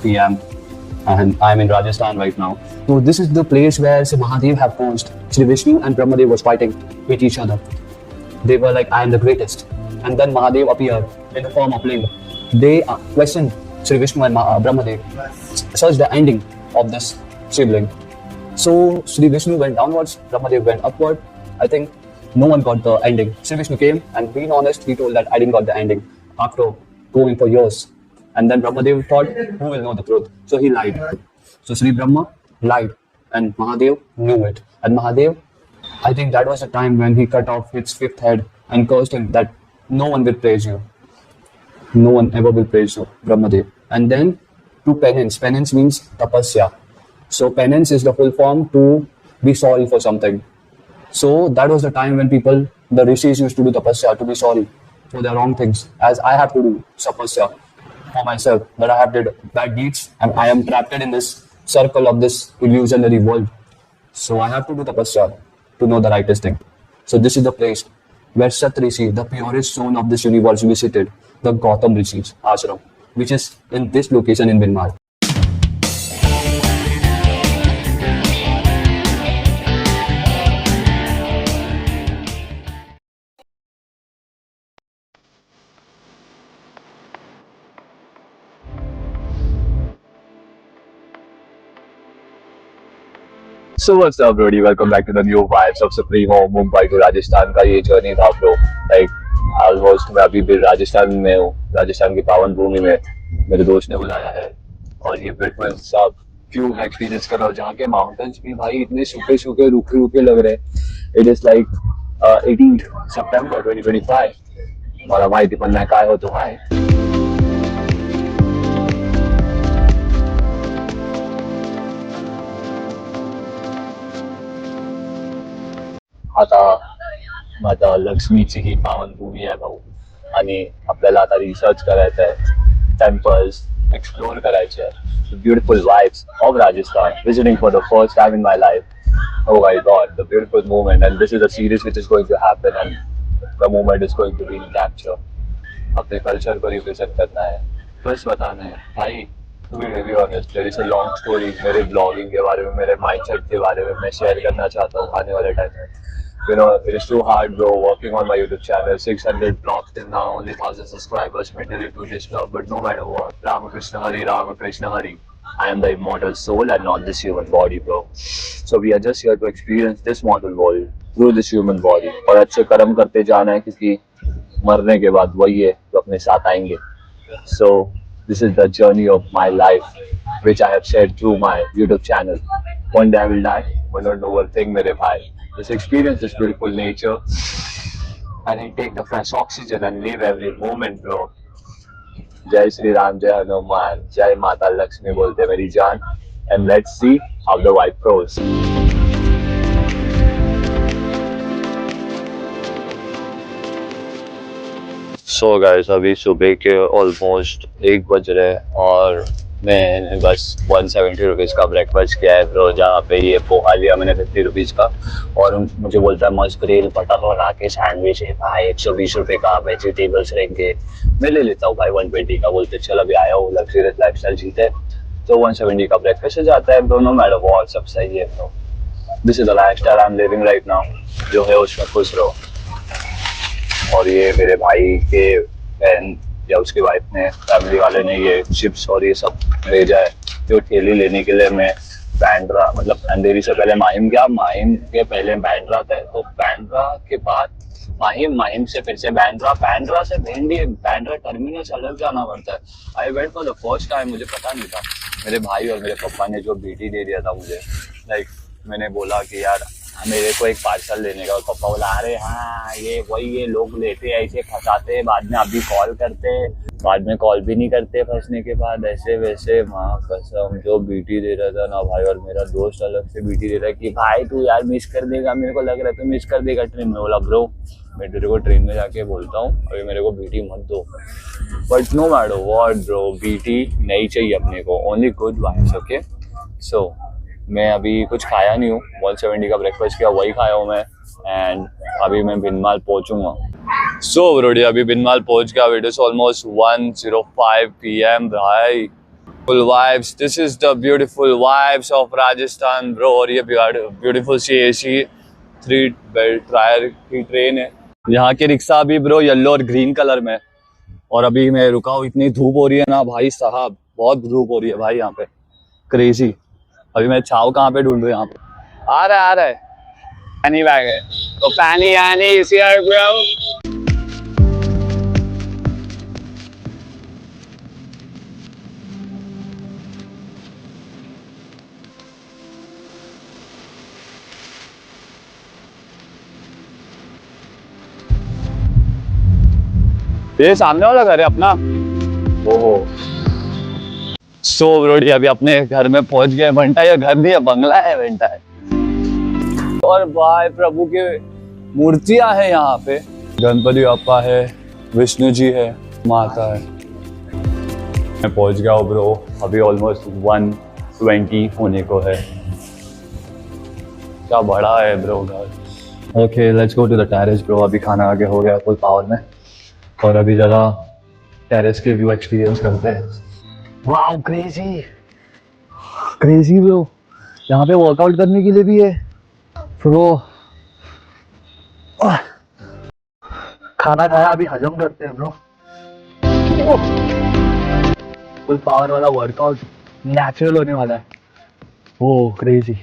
p.m. and I'm in Rajasthan right now. So this is the place where Sri Mahadev have posed. Sri Vishnu and Brahmadev was fighting with each other. They were like, I am the greatest. And then Mahadev appeared in the form of Linga. They questioned Sri Vishnu and Brahmadev, searched the ending of this sibling. So Sri Vishnu went downwards, Brahmadev went upward. I think no one got the ending. Sri Vishnu came and being honest, he told that I didn't got the ending after going for years. And then Brahmadev thought, who will know the truth? So he lied. So Sri Brahma lied and Mahadev knew it. And Mahadev, I think that was the time when he cut off its fifth head and cursed him that no one will praise you. No one ever will praise you, Brahmadev. And then to penance. Penance means tapasya. So penance is the full form to be sorry for something. So that was the time when people, the rishis used to do tapasya, to be sorry for their wrong things. As I have to do tapasya for myself, that I have did bad deeds and I am trapped in this circle of this illusionary world. So I have to do tapasya to know the rightest thing. So this is the place where Sat Rishi, the purest soul of this universe, visited the Gautam Rishi's ashram, which is in this location in Binmal. So what's up, Brody? Welcome back to the new vibes of Supreme Home Mumbai to Rajasthan का ये journey था bro. Like almost मैं अभी भी राजस्थान में हूँ, राजस्थान की पावन भूमि में मेरे दोस्त ने बुलाया है और ये बिल्कुल सब व्यू एक्सपीरियंस कर रहा हूँ जहाँ के माउंटेन्स भी भाई इतने सूखे सूखे रूखे रूखे लग रहे हैं. It is like 18th September 2025. मला माहिती पण नाही काय होतं भाई. आता माता लक्ष्मीची ही पावनभूमी आहे भाऊ आणि आपल्याला आता रिसर्च करायचं आहे, टेम्पल्स एक्सप्लोर करायचे आहे, beautiful vibes of Rajasthan, visiting for the first time in my life. Oh my God, the beautiful moment, and this is a series which is going to happen, and the moment is going to be in capture. अपने culture को represent करना है, बस बताना है भाई. To be very honest, there is a long story मेरे blogging के बारे में, मेरे माइंडसेट के बारे में मैं शेयर करना चाहता हूँ आने वाले टाइम में. You know, it is too hard, bro, working on my YouTube channel. 600 blocks till now, only 1,000 subscribers, mentally too disturbed. But no matter what, Ramakrishna Hari, Ramakrishna Hari. I am the immortal soul and not this human body, bro. So we are just here to experience this mortal world through this human body. और अच्छे कर्म करते जाना है क्योंकि मरने के बाद वही है जो अपने साथ आएंगे. So this is the journey of my life, which I have shared through my YouTube channel. One day I will die, but don't overthink, मेरे भाई. Just experience this beautiful nature and then take the fresh oxygen and live every moment, bro. Jai Sri Ram, Jai Hanuman, Jai Mata Lakshmi bolte meri jaan, and let's see how the vibe goes. So guys, अभी सुबह के almost 1 बज रहे हैं और मैंने बस 170 rupees का ब्रेकफास्ट किया है ब्रो. जहाँ पे ये पोहा लिया मैंने 50 रुपीज़ का और मुझे बोलता है मस्त ग्रिल बटर बना के सैंडविच है भाई 120 रुपये का, वेजिटेबल्स रहेंगे. मैं ले लेता हूँ भाई 120 का. बोलते चल अभी आया हूँ लग्जरियस लाइफस्टाइल जीते तो 170 का ब्रेकफास्ट हो जाता है. दोनों मैडम बहुत सब सही है bro. This is the lifestyle I am living right now. जो है उसमें खुश रहो. और ये मेरे भाई के बहन या उसकी वाइफ ने, फैमिली वाले ने ये चिप्स और ये सब भेजा है. जो ठेली लेने के लिए मैं बैंड्रा, मतलब अंधेरी से पहले माहिम गया, माहिम के पहले बैंड्रा था, तो बैंड्रा के बाद माहिम, माहिम से फिर से बैंड्रा, बैंड्रा से भिंडी, बैंड्रा टर्मिनल से अलग जाना पड़ता है. I went for the first time, मुझे पता नहीं था. मेरे भाई और मेरे पापा ने जो बीटी दे दिया था मुझे, लाइक मैंने बोला कि यार मेरे को एक पार्सल लेने का, और पापा बोला अरे हाँ ये वही ये लोग लेते हैं ऐसे फंसाते हैं, बाद में अभी कॉल करते हैं, बाद में कॉल भी नहीं करते फंसने के बाद, ऐसे वैसे. माँ कसम जो बीटी दे रहा था ना भाई, और मेरा दोस्त अलग से बीटी दे रहा है कि भाई तू यार मिस कर देगा, मेरे को लग रहा है तू मिस कर देगा ट्रेन में. बोला ब्रो मैं तेरे को ट्रेन में जाके बोलता हूँ, अभी मेरे को बीटी मत दो. But no matter what bro, BT नहीं चाहिए अपने को, only good vibes. Okay so मैं अभी कुछ खाया नहीं हूँ, 170 का ब्रेकफास्ट किया वही खाया हूँ मैं. एंड अभी मैं बिनमाल पहुँचूँगा. सो ब्रोडी अभी बिनमाल पहुँच गया. इट इज ऑलमोस्ट 1:05 PM भाई. beautiful vibes. This is the beautiful vibes of Rajasthan, bro. और ये beautiful सी AC 3 belt टायर की ट्रेन है. यहाँ की रिक्शा भी ब्रो येलो और ग्रीन कलर में. और अभी मैं रुका हूँ, इतनी धूप हो रही है ना भाई साहब, बहुत धूप हो रही है भाई यहाँ पे, क्रेजी. अभी मैं छाव कहाँ पे ढूंढूं यहाँ पे. आ रहा है पानी बैग है तो पानी आनी इसी ब्रो. ये सामने वाला घर है अपना. ओह सो ब्रोडी अभी अपने घर में पहुंच गए. बंटा ये घर नहीं है, बंगला है बंटा है. और भाई प्रभु के मूर्तियां है यहाँ पे. गणपति बप्पा है, विष्णु जी है, माता है. मैं पहुंच गया हूँ ब्रो. अभी ऑलमोस्ट 1:20 होने को है. क्या बड़ा है ब्रो घर. Okay let's go to the terrace bro. अभी खाना आगे हो गया फुल पावर में और अभी जरा टेरेस के व्यू एक्सपीरियंस करते हैं. Wow crazy crazy bro. यहाँ पे वर्कआउट करने के लिए भी है ब्रो. खाना खाया अभी हजम करते हैं ब्रो. फुल पावर वाला वर्कआउट नेचुरल होने वाला है. ओह crazy.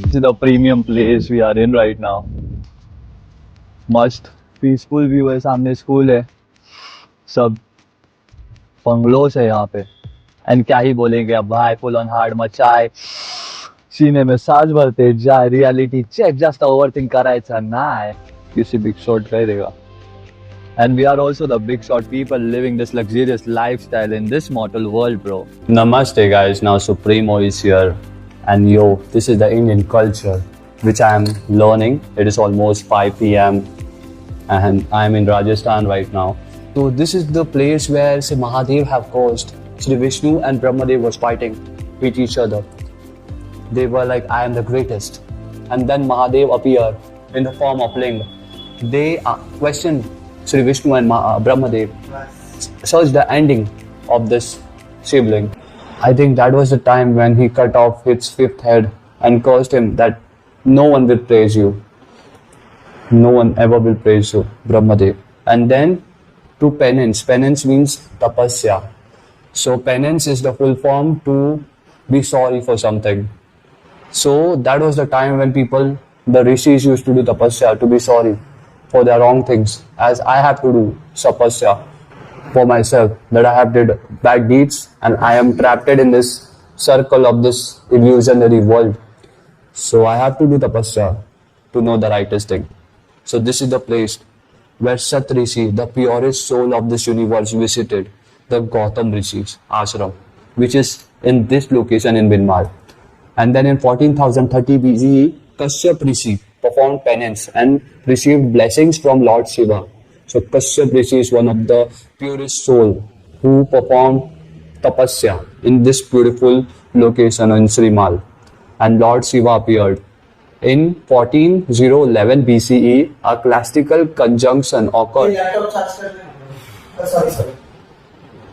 This is the premium place we are in right now. मस्त पीसफुल व्यू है. सामने स्कूल है, सब बंगलोस है यहाँ पे. एंड क्या ही बोलेंगे अब भाई. फुल ऑन हार्ड मचाए, सीने में सांस भरते जाए. रियलिटी चेक, जस्ट ओवरथिंक करायचा नाही. किसी बिग शॉट करेगा. And we are also the big shot people living this luxurious lifestyle in this mortal world, bro. Namaste guys, now Supremo is here. And yo, this is the Indian culture which I am learning. It is almost 5 p.m. and I am in Rajasthan right now. So this is the place where Sri Mahadev have caused Sri Vishnu and Brahmadev was fighting with each other. They were like, I am the greatest. And then Mahadev appeared in the form of Ling. They questioned Sri Vishnu and Brahmadev. Search the ending of this Shivling. I think that was the time when he cut off its 5th head and cursed him that no one will praise you. No one ever will praise you, Brahmadev. And then to penance. Penance means tapasya. So penance is the full form to be sorry for something. So that was the time when people, the rishis used to do tapasya to be sorry for their wrong things. As I have to do tapasya for myself, that I have did bad deeds and I am trapped in this circle of this illusionary world. So I have to do tapasya to know the rightest thing. So this is the place where Sat Rishi, the purest soul of this universe, visited the Gautam Rishi's ashram, which is in this location in Binmal. And then in 14,030 BCE, Kashyap Rishi performed penance and received blessings from Lord Shiva. So Kashyap Rishi is one of the purest soul who performed tapasya in this beautiful location in Srimal. And Lord Shiva appeared. In 14011 BCE, a classical conjunction occurred.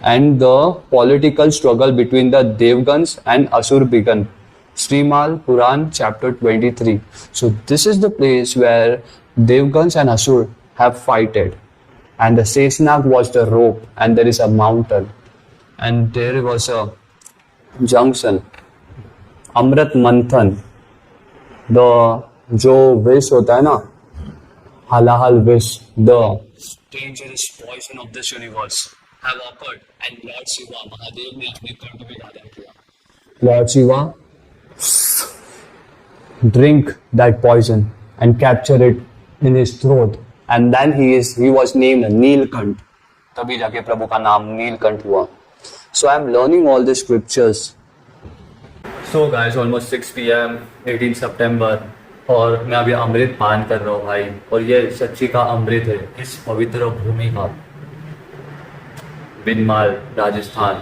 And the political struggle between the Devgans and Asur began. Srimal Puran chapter 23. So this is the place where Devgans and Asur have fighted. And the Sesnag was the rope and there is a mountain. And there was a junction. Amrit Manthan. The जो विष होता है ना, हलाहल विष, the dangerous poison of this universe have occurred. And Lord Shiva, Mahadev ने अपने कंठ में धारण किया. Lord Shiva drink that poison and capture it in his throat. And then he was named Neelkant. तभी जाके प्रभु का नाम नीलकंठ हुआ. So I am learning all the scriptures. So guys, almost 6 p.m. 18 September और मैं अभी अमृत पान कर रहा हूँ भाई. और ये सच्ची का अमृत है इस पवित्र भूमि का. Binmal, Rajasthan.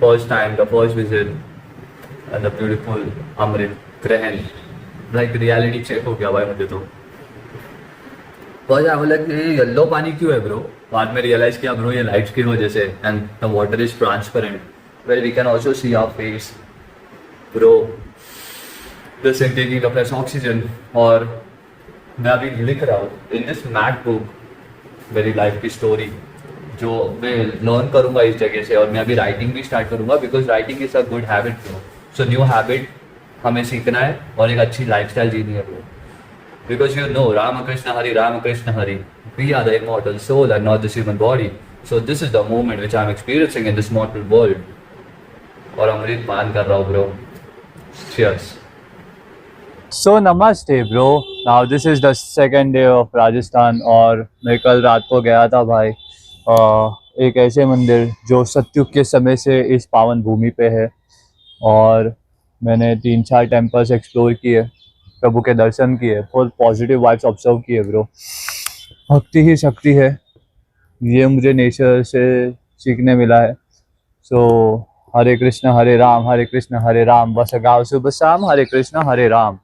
First time, the first visit and the beautiful Amrit Grahan. Like reality check हो गया भाई मुझे तो। आई लाइक ये येलो पानी क्यों है ब्रो? बाद में रियलाइज किया ब्रो ये लाइट्स की वजह से, and the water is transparent where we can also see our face bro. This taking up less oxygen. और मैं अभी लिख रहा हूँ इन दिस मैट बुक मेरी लाइफ की स्टोरी जो मैं लर्न करूँगा इस जगह से, और मैं अभी राइटिंग भी स्टार्ट करूँगा because writing is a good habit bro. So new habit हमें सीखना है और एक अच्छी लाइफस्टाइल जीनी है bro. Because you know, Ramakrishna Hari, we are the immortal soul and not this human body. So this is the moment which I'm experiencing in this mortal world. और अमृत पान कर रहा हूँ bro. Cheers. So namaste bro. Now this is the second day of Rajasthan और मैं कल रात को गया था भाई एक ऐसे मंदिर जो सतयुग के समय से इस पावन भूमि पे है, और मैंने 3-4 टेम्पल्स एक्सप्लोर किए, प्रभु के दर्शन किए, फुल पॉजिटिव वाइब्स ऑब्जर्व किए ब्रो। भक्ति ही शक्ति है, ये मुझे नेचर से सीखने मिला है। सो हरे कृष्ण हरे राम, बस गाओ सुबह शाम हरे कृष्ण हरे राम।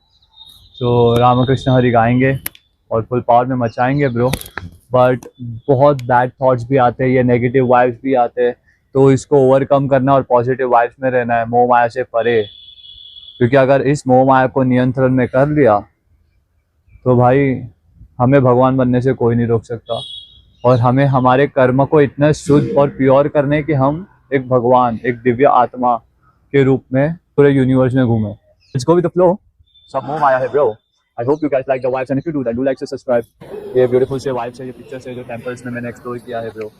तो रामकृष्ण हरि गाएंगे और फुल पावर में मचाएंगे ब्रो। बट बहुत बैड थॉट्स भी आते हैं, ये नेगेटिव वाइब्स भी आते हैं, तो इसको ओवरकम करना और पॉजिटिव वाइब्स में रहना है, मोह माया से परे। क्योंकि अगर इस मोह माया को नियंत्रण में कर लिया तो भाई हमें भगवान बनने से कोई नहीं रोक सकता, और हमें हमारे कर्म को इतना शुद्ध और प्योर करने कि हम एक भगवान, एक दिव्य आत्मा के रूप में पूरे यूनिवर्स में घूमें। Let's go with the flow. सब मोह माया है bro. I hope you guys like the vibes and if you do that do like to subscribe. ये ब्यूटीफुल से वाइब्स है, ये पिक्चर्स है जो टेम्पल्स में मैंने एक्सप्लोर किया है ब्रो।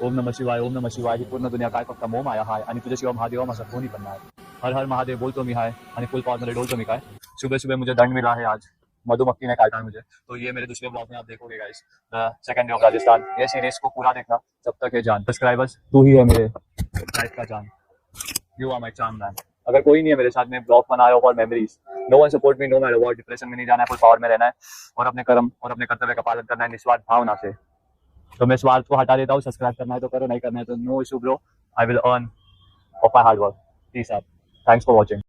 ओम नमः शिवाय ही पूर्ण दुनिया काय फक्त मोह माया हाय आणि तुझ्या शिवाय महादेवा माझा कोणी पण नाही। हर हर महादेव बोलतो मी हाय आणि फुल पावर मध्ये डोलतो मी काय। सुबह सुबह मुझे दंड मिला है आज, मधुमक्खी ने काटा है मुझे। तो ये मेरे दूसरे ब्लॉग में आप देखोगे guys, the second day of Rajasthan. ये सीरीज को पूरा देखना जब तक है जान। सब्सक्राइबर्स तू ही है मेरे लाइफ का जान, you are my charm man. अगर कोई नहीं है मेरे साथ में ब्लॉग बना रहा हो for memories, no one support me no matter what. Depression में नहीं जाना है, फुल पावर में रहना है और अपने कर्म और अपने कर्तव्य का पालन करना है निस्वार्थ भावना से। तो मैं स्वार्थ को हटा देता हूँ। सब्सक्राइब करना है तो करो, नहीं करना है तो no issue bro. I will earn of my hard work. Peace out, thanks for watching.